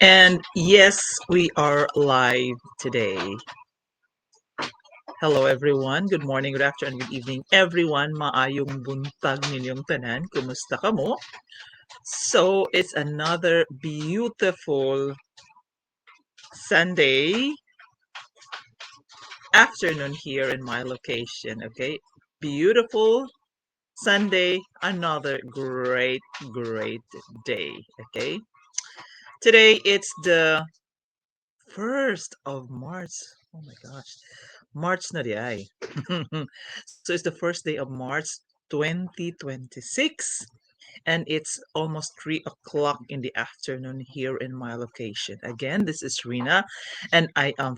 And yes, we are live today. Hello everyone. Good morning, good afternoon, good evening everyone. Maayong buntag ninyong tanan. Kumusta ka mo? So, it's another beautiful Sunday afternoon here in my location, okay? Beautiful Sunday, another great day, okay? Today it's the 1st of March. Oh my gosh. March na di ay. So it's the first day of March 2026 and it's almost 3 o'clock in the afternoon here in my location. Again, this is Rina and I am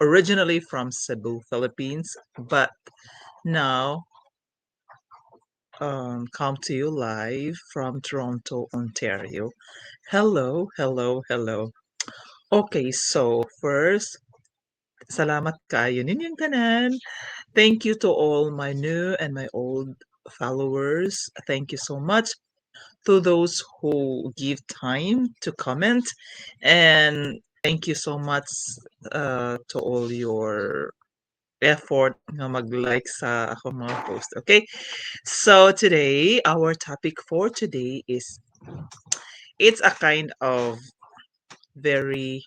originally from Cebu, Philippines, but now come to you live from Toronto, Ontario. Hello. Okay, so first, salamat kayo ninyong tanan. Thank you to all my new and my old followers. Thank you so much to those who give time to comment. And thank you so much to all your effort na mag-like sa akong mga post. Okay? So today, our topic for today is it's a kind of very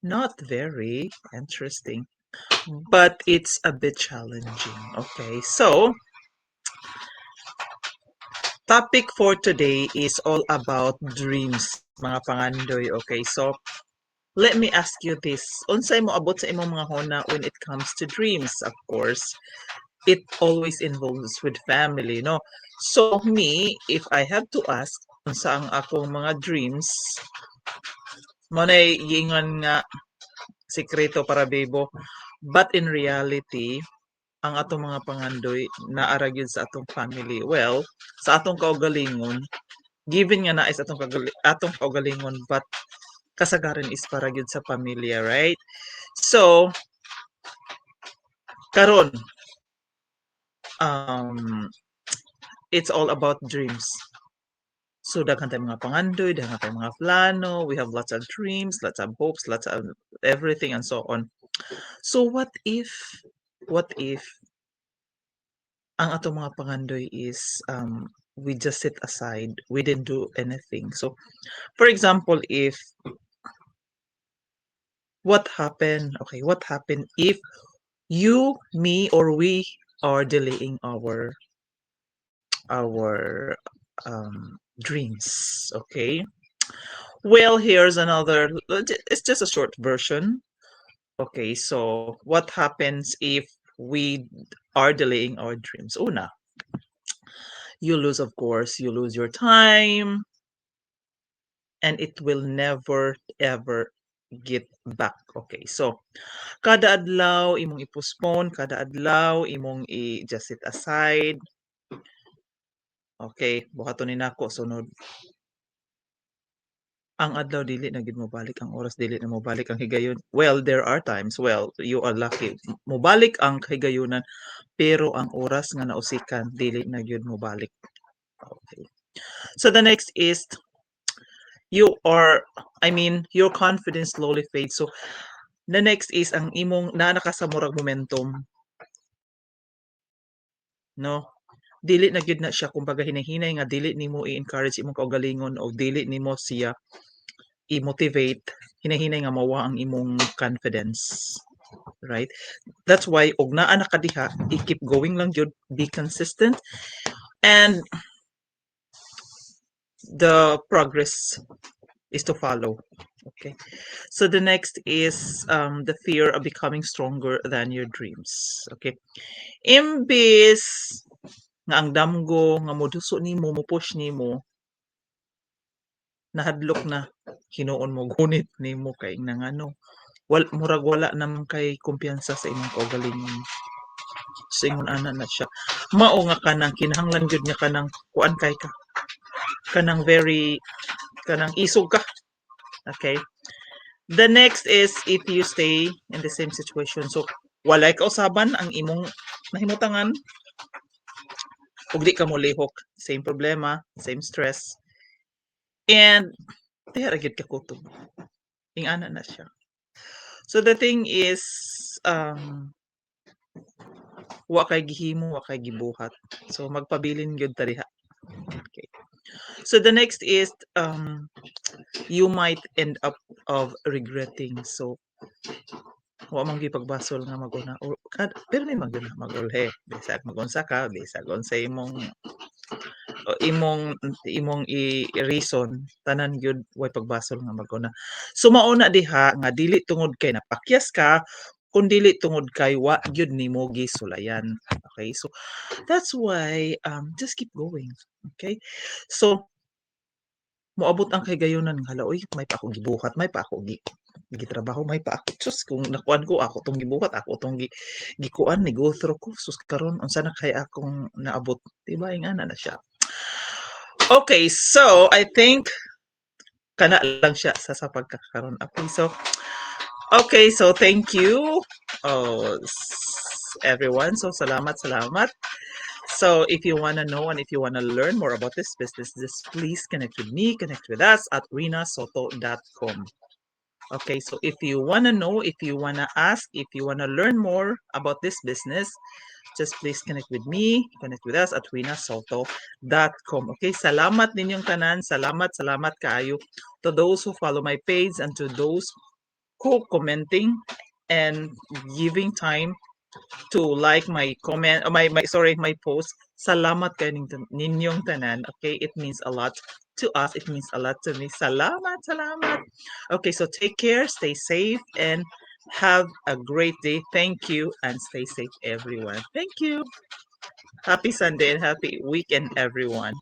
not very interesting, but it's a bit challenging. Okay? So, topic for today is all about dreams, mga pangandoy. Okay, so let me ask you this. Unsay mo abot sa imong mga hona when it comes to dreams? Of course, it always involves with family, no? So me, if I have to ask unsa ang akong mga dreams, mo na gingon nga sikreto para bebo. But in reality, ang atong mga pangandoy naara gyud sa atong family. Well, sa atong kaugalingon, given nga na is atong kaugalingon, but kasagaran is para gyud sa pamilya, right? So karon, um it's all about dreams. So daghan tay mga pangandoy, daghan tay mga plano, we have lots of dreams, lots of hopes, lots of everything and so on. So what if ang atong mga pangandoy is we just sit aside, we didn't do anything. So for example, if what happened if you, me, or we are delaying our dreams. Okay. Well, here's another. It's just a short version. Okay, so what happens if we are delaying our dreams? Una, you lose, of course, you lose your time, and it will never ever get back. Okay, so kada adlaw imong i-postpone, kada adlaw imong i-just set aside. Okay, buhaton ni nako sunod. Ang adlaw dili na gid mobalik, ang oras dili na mobalik ang higayon. Well, there are times, well, you are lucky. Mobalik ang higayonan, pero ang oras nga nausikan dili na gyud mobalik. Okay. So the next is you are I mean, your confidence slowly fades. So the next is ang imong naa na ka sa murag momentum, no? Dili na gyud na siya kumbaga hinay-hinay nga dili nimo i-encourage imong kaugalingon o dili nimo siya i-motivate, hinay-hinay nga mawa ang imong confidence, right? That's why og naa na ka diha, i-keep going lang jud, be consistent, and the progress is to follow. Okay. So the next is the fear of becoming stronger than your dreams. Okay. Imbis nga ang damgo nga moduso nimo, mo push nimo, nahadlok na hinuon mo gunit nimo kay nang ano. Murag wala naman kay kumpiyansa sa imong kaugalingon. So ingon ana na siya. Mao nga kanang kinahanglan gyud nga kanang kuan kay ka. Kanang very kanang isog ka. Okay. The next is if you stay in the same situation. So, walay kausaban ang imong nahimutangan ug di ka mo lihok. Same problema, same stress. And Diha ra gyud ka kutob. Ingana na siya. So the thing is, wa kay gihimo, wa kay gibuhat. So magpabilin gyud ta diha. Okay. So the next is you might end up of regretting. So wa man gyud pagbasol nga maguna or pero may maguna magulhe. Bisag magunsa ka, bisag unsay imong i-reason tanan gyud way pagbasol nga maguna. So mauna diha nga dili tungod kay napakyas ka kun dili tungod kay wa gyud nimo gisulayan. Okay? So that's why just keep going. Okay? So moabot ang kaygayonan nga hala oy may pa ako gibuhat, may pa ako gitrabaho, may pa ako sus kung nakuan ko ako tong gibuhat, ako tong gikuan ni go through ko sus karon unsa na kay akong naabot, diba ingana na siya. Okay, so I think kana lang siya sa pagkakaroon. Okay, so thank you everyone. So salamat. So if you want to know and if you want to learn more about this business, just please connect with me, connect with us at rinasoto.com. Okay, so if you want to know, if you want to ask, if you want to learn more about this business, just please connect with me, connect with us at rinasoto.com. Okay, salamat ninyong tanan, salamat kaayo to those who follow my page and to those who commenting and giving time to like my comment, my post. Salamat kayo ninyong tanan. Okay, it means a lot to us. It means a lot to me. Salamat. Okay, so take care, stay safe, and have a great day. Thank you, and stay safe, everyone. Thank you. Happy Sunday and happy weekend, everyone.